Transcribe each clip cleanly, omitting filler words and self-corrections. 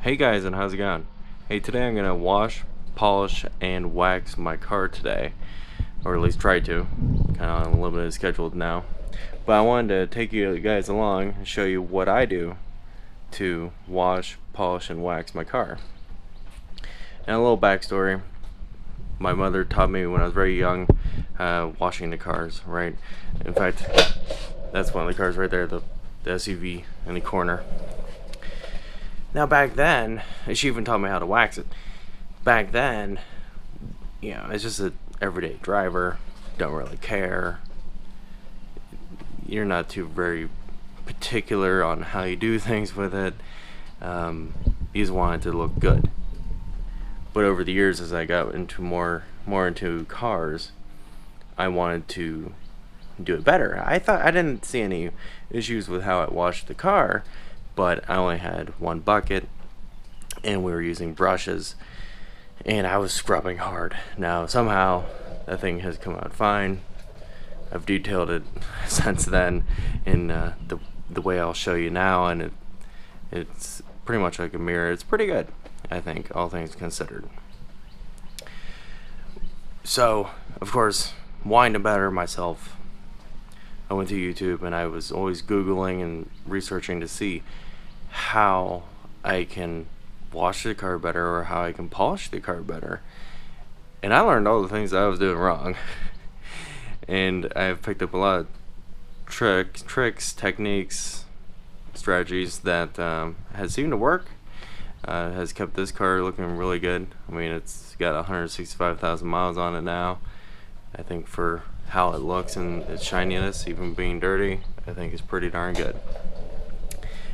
Hey guys, and how's it going? Hey, today I'm gonna wash, polish, and wax my car today, or at least try to. Kind of on a limited schedule now, but I wanted to take you guys along and show you what I do to wash, polish, and wax my car. And a little backstory: my mother taught me when I was very young, washing the cars. Right. In fact, that's one of the cars right there, the SUV in the corner. Now back then, she even taught me how to wax it. Back then, it's just an everyday driver, don't really care. You're not too very particular on how you do things with it. You just want it to look good. But over the years, as I got into more into cars, I wanted to do it better. I didn't see any issues with how I washed the car, but I only had one bucket and we were using brushes and I was scrubbing hard. Now somehow that thing has come out fine. I've detailed it since then in the way I'll show you now, and it's pretty much like a mirror. It's pretty good, I think, all things considered. So of course, wanting to better myself, I went to YouTube and I was always Googling and researching to see how I can wash the car better or how I can polish the car better. And I learned all the things that I was doing wrong. And I've picked up a lot of tricks, techniques, strategies that has seemed to work. Has kept this car looking really good. I mean, it's got 165,000 miles on it now. I think for how it looks and its shininess, even being dirty, I think is pretty darn good.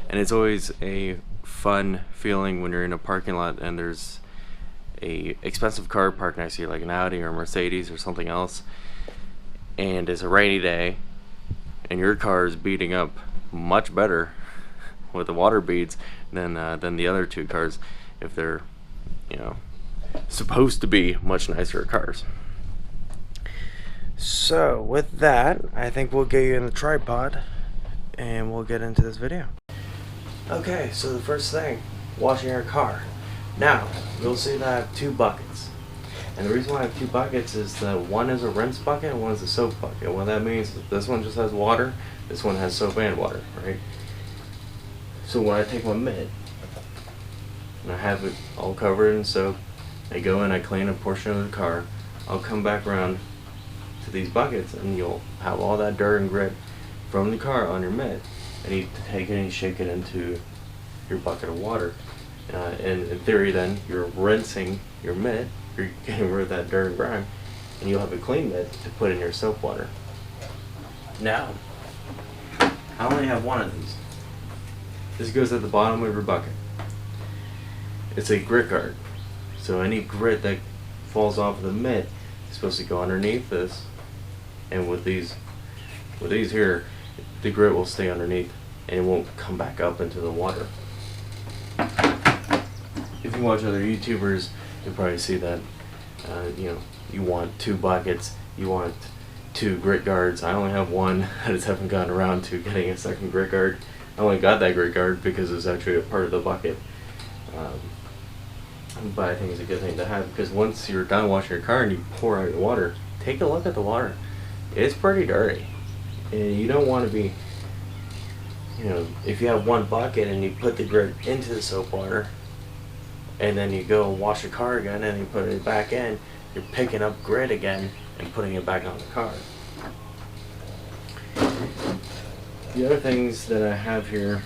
And it's always a fun feeling when you're in a parking lot and there's a expensive car parked next to you, like an Audi or a Mercedes or something else, and it's a rainy day and your car is beating up much better with the water beads than the other two cars, if they're supposed to be much nicer cars. So with that, I think we'll get you in the tripod and we'll get into this video. Okay, so the first thing, washing your car. Now, you'll see that I have two buckets. And the reason why I have two buckets is that one is a rinse bucket and one is a soap bucket. What that means is this one just has water, this one has soap and water, right? So when I take my mitt, and I have it all covered in soap, I go in, I clean a portion of the car, I'll come back around to these buckets and you'll have all that dirt and grit from the car on your mitt. And you take it and you shake it into your bucket of water. And in theory then, you're rinsing your mitt, you're getting rid of that dirt and grime, and you'll have a clean mitt to put in your soap water. Now, I only have one of these. This goes at the bottom of your bucket. It's a grit guard. So any grit that falls off of the mitt is supposed to go underneath this, and with these here, the grit will stay underneath and it won't come back up into the water. If you watch other YouTubers, you'll probably see that you want two buckets, you want two grit guards. I only have one. I just haven't gotten around to getting a second grit guard. I only got that grit guard because it's actually a part of the bucket. But I think it's a good thing to have, because once you're done washing your car and you pour out your water, take a look at the water. It's pretty dirty. And you don't want to be, if you have one bucket and you put the grit into the soap water and then you go wash your car again and you put it back in, you're picking up grit again and putting it back on the car. The other things that I have here,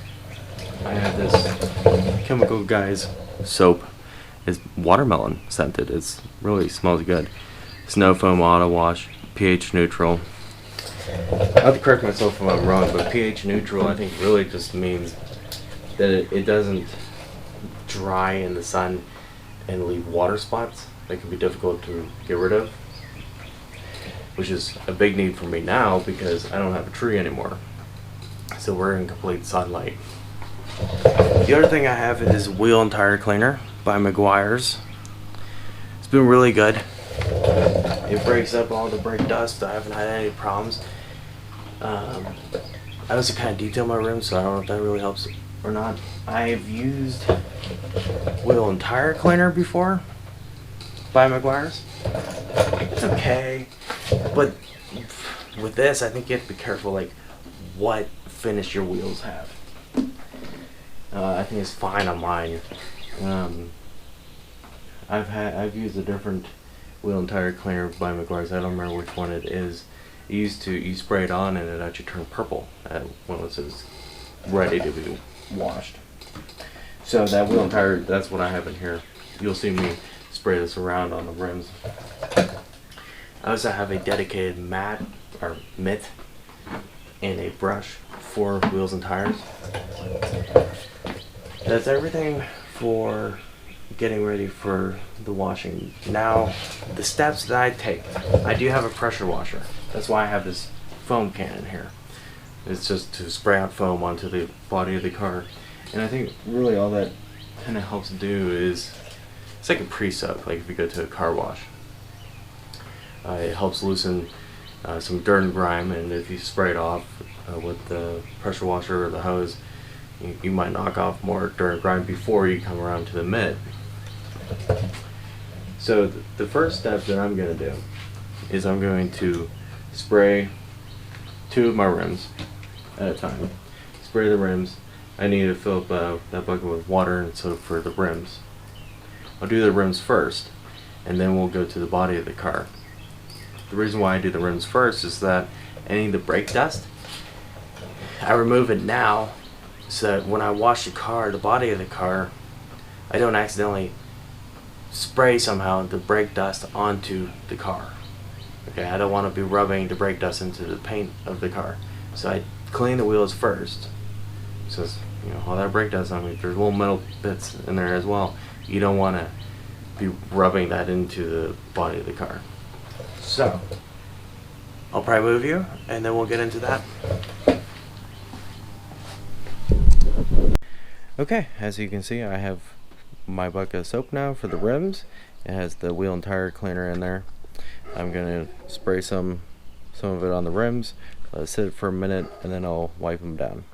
I have this Chemical Guys soap. It's watermelon scented. It really smells good. Snow foam auto wash, pH neutral. I have to correct myself if I'm wrong, but pH neutral I think really just means that it doesn't dry in the sun and leave water spots that can be difficult to get rid of, which is a big need for me now because I don't have a tree anymore, so we're in complete sunlight. The other thing I have is wheel and tire cleaner by Meguiar's. It's been really good. It breaks up all the brake dust. I haven't had any problems. I also kind of detail my rims, so I don't know if that really helps or not. I've used wheel and tire cleaner before by Meguiar's. It's okay, but with this, I think you have to be careful, like what finish your wheels have. I think it's fine on mine. I've used a different wheel and tire cleaner by Meguiar's. I don't remember which one it is. You spray it on and it actually turned purple when it was ready to be washed. So that wheel and tire, that's what I have in here. You'll see me spray this around on the rims. I also have a dedicated mitt and a brush for wheels and tires. That's everything for getting ready for the washing. Now, the steps that I take. I do have a pressure washer. That's why I have this foam can in here. It's just to spray out foam onto the body of the car. And I think really all that kind of helps do is, it's like a pre-soak, like if you go to a car wash. It helps loosen some dirt and grime, and if you spray it off with the pressure washer or the hose, you might knock off more dirt and grime before you come around to the mitt. So the first step that I'm going to do is I'm going to spray 2 of my rims at a time. Spray the rims. I need to fill up that bucket with water and soap for the rims. I'll do the rims first, and then we'll go to the body of the car. The reason why I do the rims first is that any of the brake dust, I remove it now so that when I wash the car, the body of the car, I don't accidentally spray somehow the brake dust onto the car. Okay, I don't want to be rubbing the brake dust into the paint of the car. So I clean the wheels first. So all that brake dust, I mean, there's little metal bits in there as well. You don't want to be rubbing that into the body of the car. So I'll probably move you, and then we'll get into that. Okay, as you can see, I have my bucket of soap now for the rims. It has the wheel and tire cleaner in there. I'm gonna spray some of it on the rims, let it sit for a minute, and then I'll wipe them down.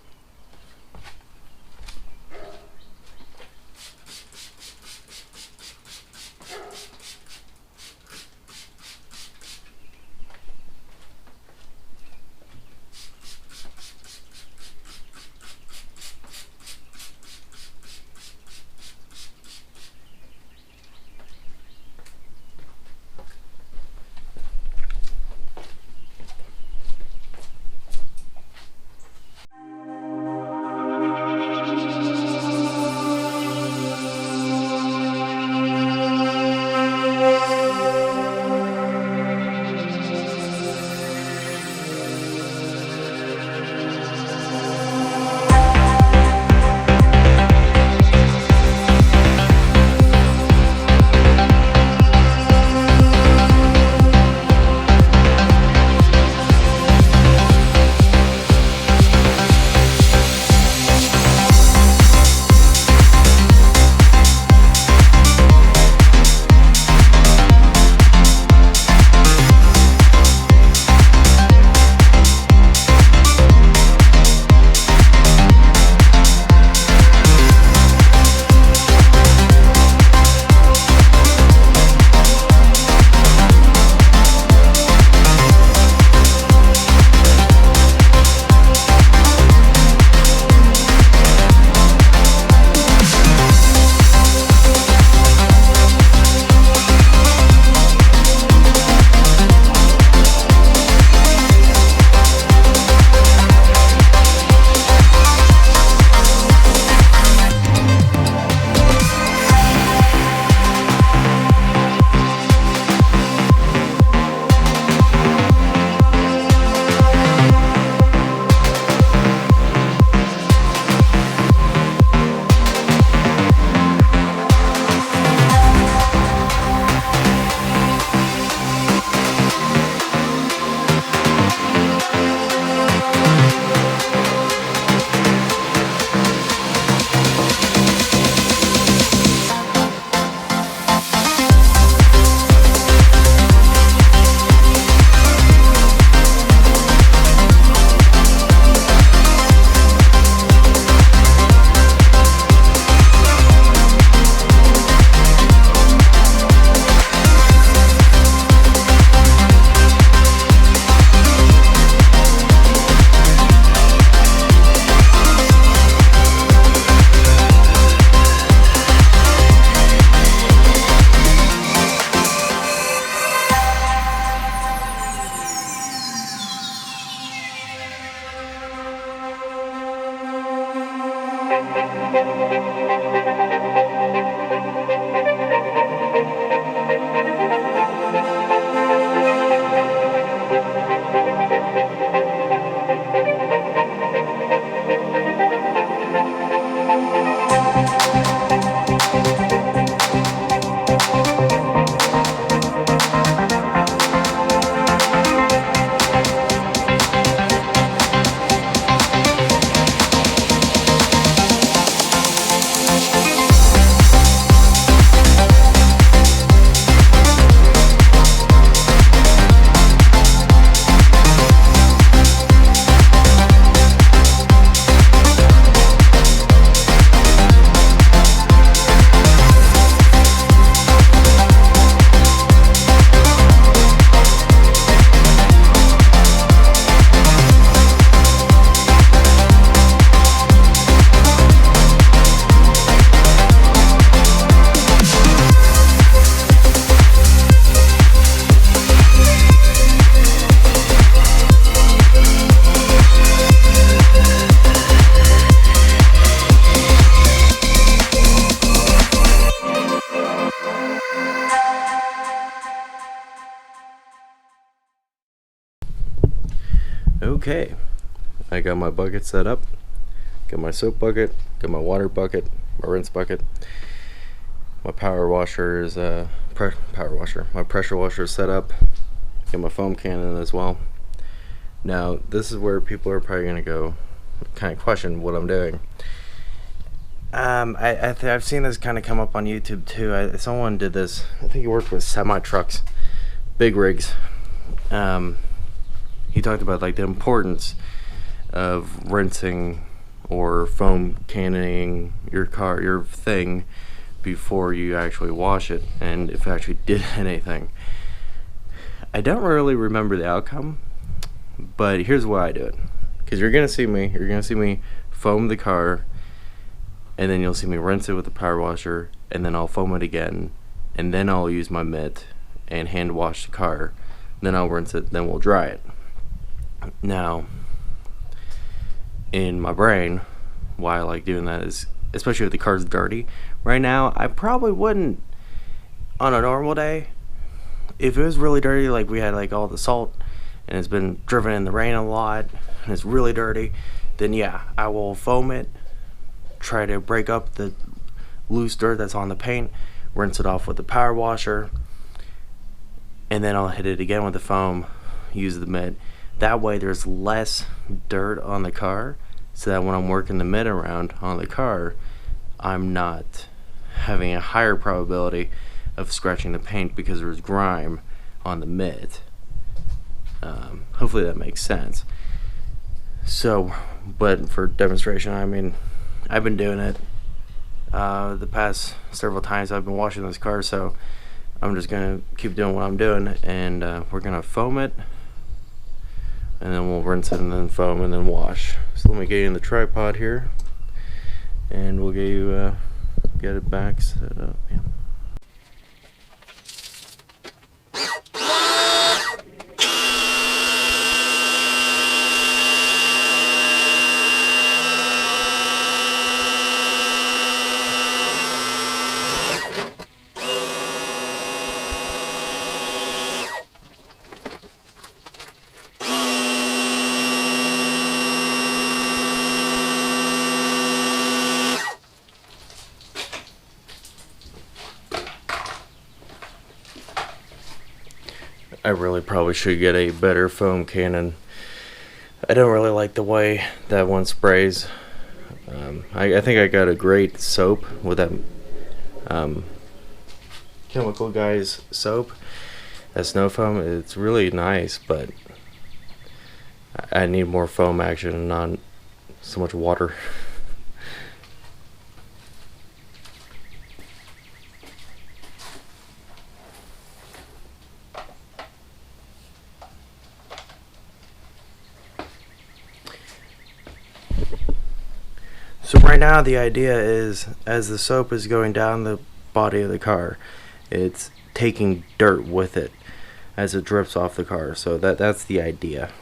Okay, I got my bucket set up. Got my soap bucket, got my water bucket, my rinse bucket. My power washer is my pressure washer is set up. Got my foam cannon as well. Now this is where people are probably gonna go kind of question what I'm doing. I've seen this kind of come up on YouTube too. Someone did this. I think he worked with semi trucks, big rigs. He talked about like the importance of rinsing or foam cannoning your thing before you actually wash it, and if it actually did anything. I don't really remember the outcome, but here's why I do it. Because you're gonna see me foam the car, and then you'll see me rinse it with the power washer, and then I'll foam it again, and then I'll use my mitt and hand wash the car. Then I'll rinse it, then we'll dry it. Now, in my brain, why I like doing that is, especially if the car's dirty. Right now, I probably wouldn't, on a normal day, if it was really dirty, like we had like all the salt, and it's been driven in the rain a lot, and it's really dirty, then yeah, I will foam it, try to break up the loose dirt that's on the paint, rinse it off with the power washer, and then I'll hit it again with the foam, use the mitt. That way there's less dirt on the car, so that when I'm working the mitt around on the car, I'm not having a higher probability of scratching the paint because there's grime on the mitt. Hopefully that makes sense. So, but for demonstration, I mean, I've been doing it the past several times I've been washing this car, so I'm just gonna keep doing what I'm doing, and we're gonna foam it, and then we'll rinse it and then foam and then wash. So let me get you in the tripod here, and we'll get it back set up. Yeah. I really probably should get a better foam cannon. I don't really like the way that one sprays. I think I got a great soap with that Chemical Guys soap. That snow foam, it's really nice, but I need more foam action and not so much water. So right now the idea is, as the soap is going down the body of the car, it's taking dirt with it as it drips off the car. So that's the idea.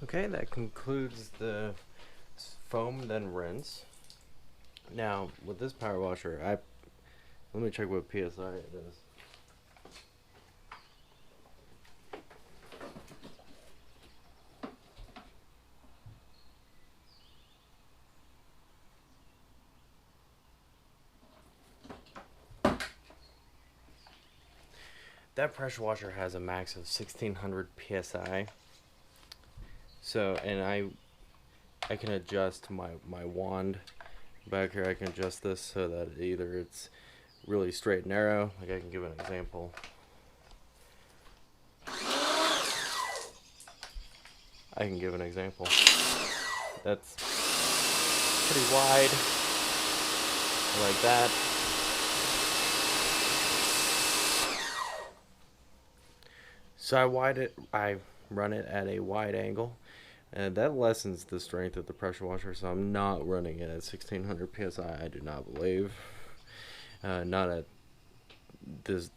Okay, that concludes the foam then rinse. Now with this power washer, let me check what PSI it is. That pressure washer has a max of 1600 PSI. So, and I can adjust my wand back here. I can adjust this so that either it's really straight and narrow, like I can give an example. I can give an example. That's pretty wide, like that. So I run it at a wide angle, and that lessens the strength of the pressure washer. So I'm not running it at 1600 psi. I do not believe, not at this,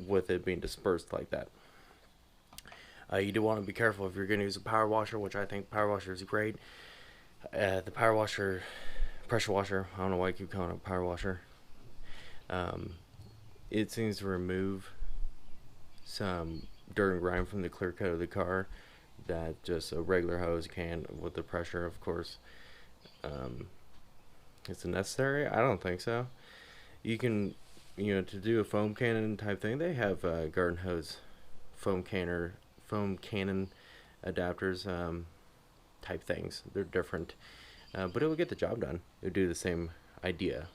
with it being dispersed like that. You do want to be careful if you're going to use a power washer, which I think power washer is great. The power washer, pressure washer, I don't know why I keep calling it power washer. It seems to remove some dirt and grime from the clear coat of the car that just a regular hose can, with the pressure, of course. Is it necessary? I don't think so. You can, to do a foam cannon type thing, they have garden hose foam cannon adapters type things. They're different, but it will get the job done. It would do the same idea.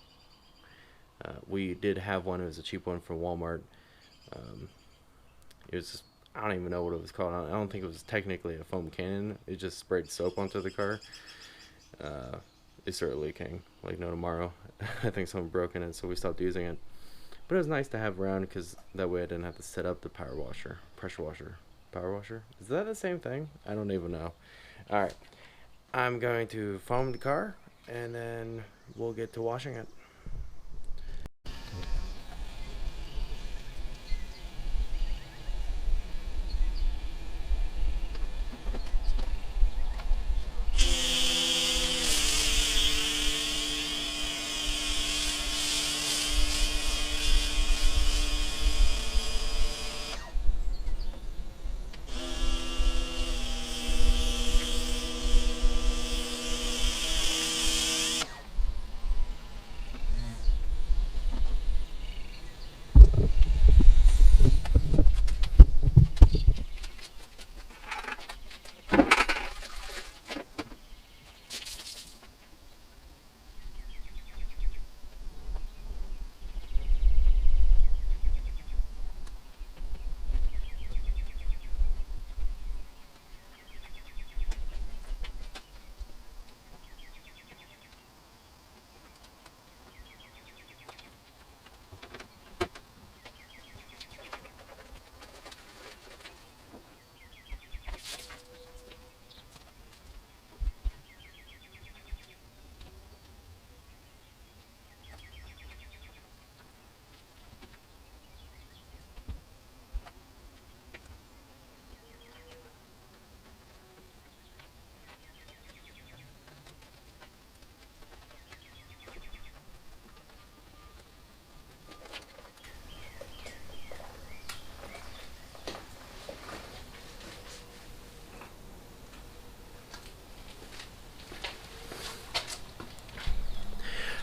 We did have one. It was a cheap one from Walmart. It was just, I don't even know what it was called. I don't think it was technically a foam cannon. It just sprayed soap onto the car. It started leaking like no tomorrow. I think someone broke in it, so we stopped using it. But it was nice to have around, because that way I didn't have to set up the power washer, pressure washer. Power washer? Is that the same thing? I don't even know. Alright, I'm going to foam the car, and then we'll get to washing it.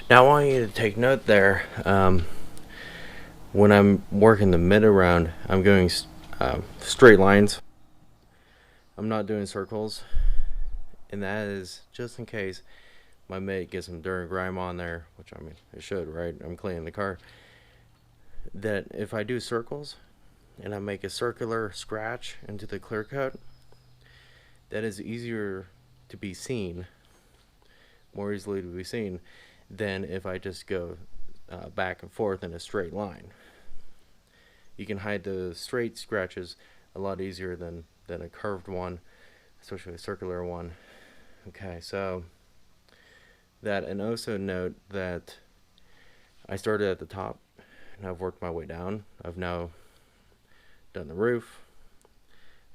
Now I want you to take note there, when I'm working the Mitt around, I'm going straight lines. I'm not doing circles, and that is just in case my Mitt gets some dirt and grime on there, which I mean it should, right? I'm cleaning the car. That if I do circles and I make a circular scratch into the clear coat, that is easier to be seen, more easily to be seen, than if I just go back and forth in a straight line. You can hide the straight scratches a lot easier than a curved one, especially a circular one. Okay, so that, and also note that I started at the top and I've worked my way down. I've now done the roof,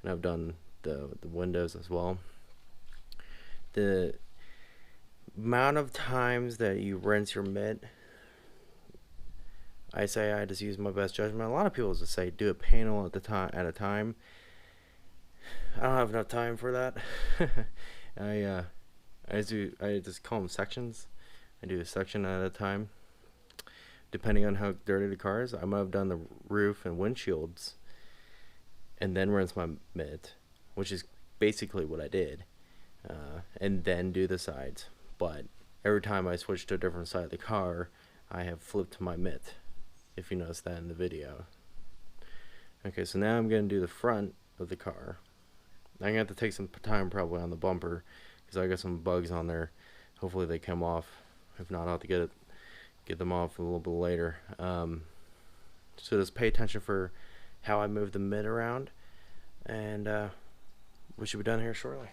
and I've done the windows as well. the amount of times that you rinse your mitt, I say I just use my best judgment. A lot of people just say do a panel at a time. I don't have enough time for that. I just call them sections. I do a section at a time, depending on how dirty the car is. I might have done the roof and windshields, and then rinse my mitt, which is basically what I did, and then do the sides. But every time I switch to a different side of the car, I have flipped my mitt, if you notice that in the video. Okay, so now I'm going to do the front of the car. I'm going to have to take some time probably on the bumper, because I got some bugs on there. Hopefully they come off. If not, I'll have to get them off a little bit later. So just pay attention for how I move the mitt around, and we should be done here shortly.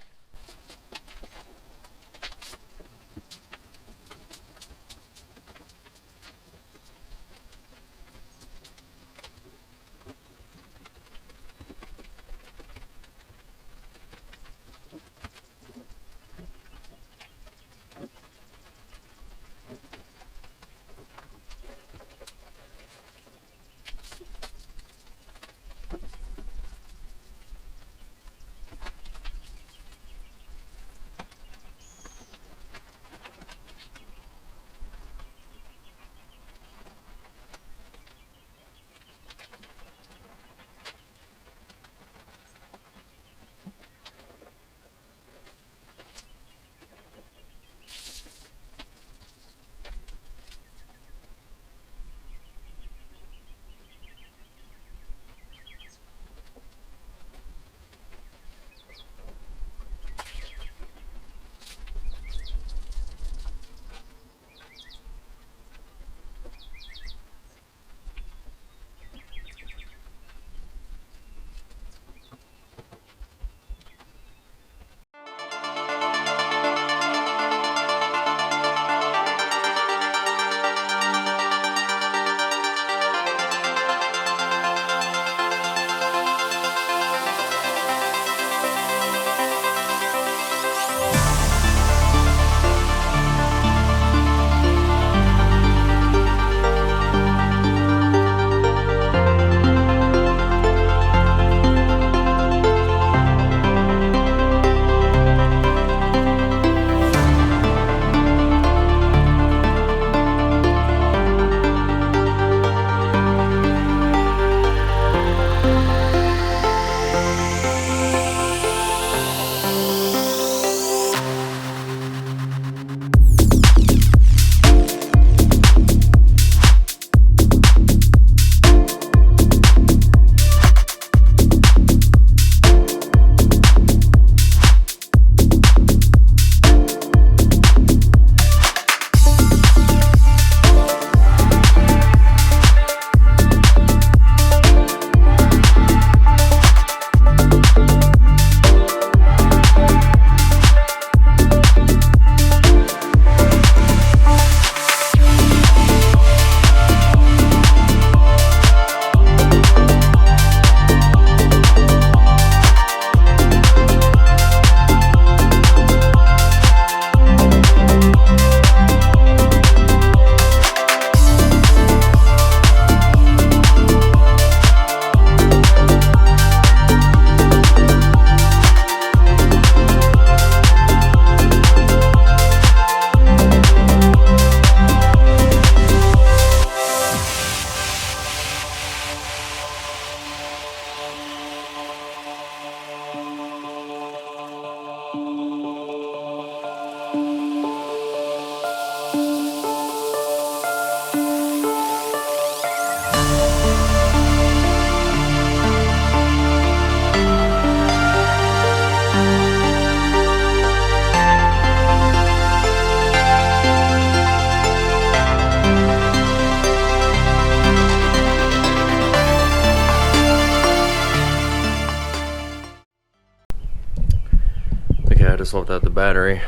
just swapped out the battery.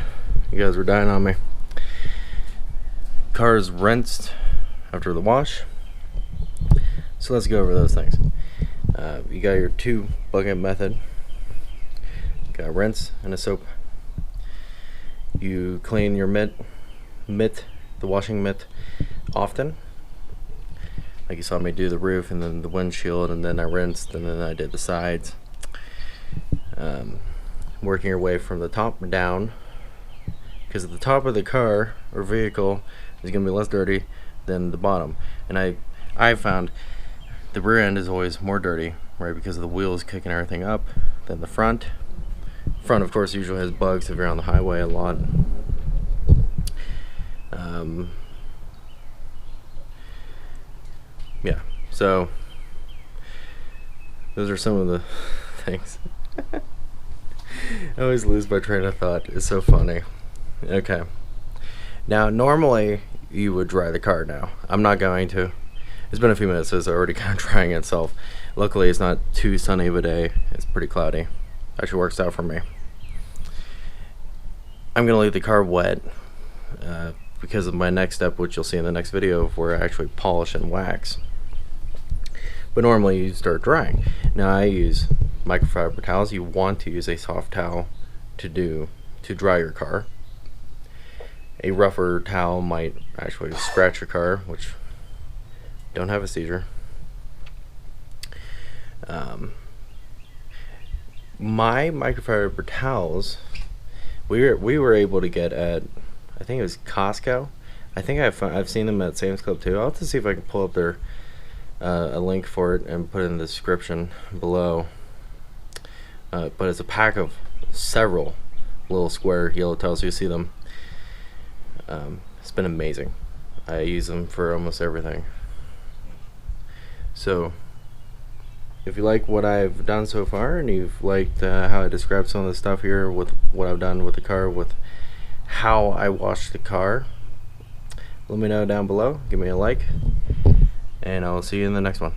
You guys were dying on me. Car is rinsed after the wash. So let's go over those things. You got your 2 bucket method. Got a rinse and a soap. you clean your mitt, the washing mitt, often. Like you saw me do the roof and then the windshield, and then I rinsed, and then I did the sides. Working your way from the top down, because at the top of the car or vehicle is going to be less dirty than the bottom. And I found the rear end is always more dirty, right, because of the wheels kicking everything up, than the front. Front, of course, usually has bugs if you're on the highway a lot. Yeah, so those are some of the things. I always lose my train of thought. It's so funny. Okay. Now, normally you would dry the car now. I'm not going to. It's been a few minutes, so it's already kind of drying itself. Luckily, it's not too sunny of a day. It's pretty cloudy. Actually works out for me. I'm going to leave the car wet because of my next step, which you'll see in the next video, where I actually polish and wax. But normally you start drying. Now I use microfiber towels. You want to use a soft towel to dry your car. A rougher towel might actually scratch your car, which don't have a seizure. My microfiber towels, we were able to get at, I think it was Costco. I think I've seen them at Sam's Club too. I'll have to see if I can pull up their a link for it and put it in the description below. But it's a pack of several little square yellow towels. You see them. It's been amazing. I use them for almost everything. So if you like what I've done so far, and you've liked how I described some of the stuff here with what I've done with the car, with how I wash the car, let me know down below. Give me a like, and I'll see you in the next one.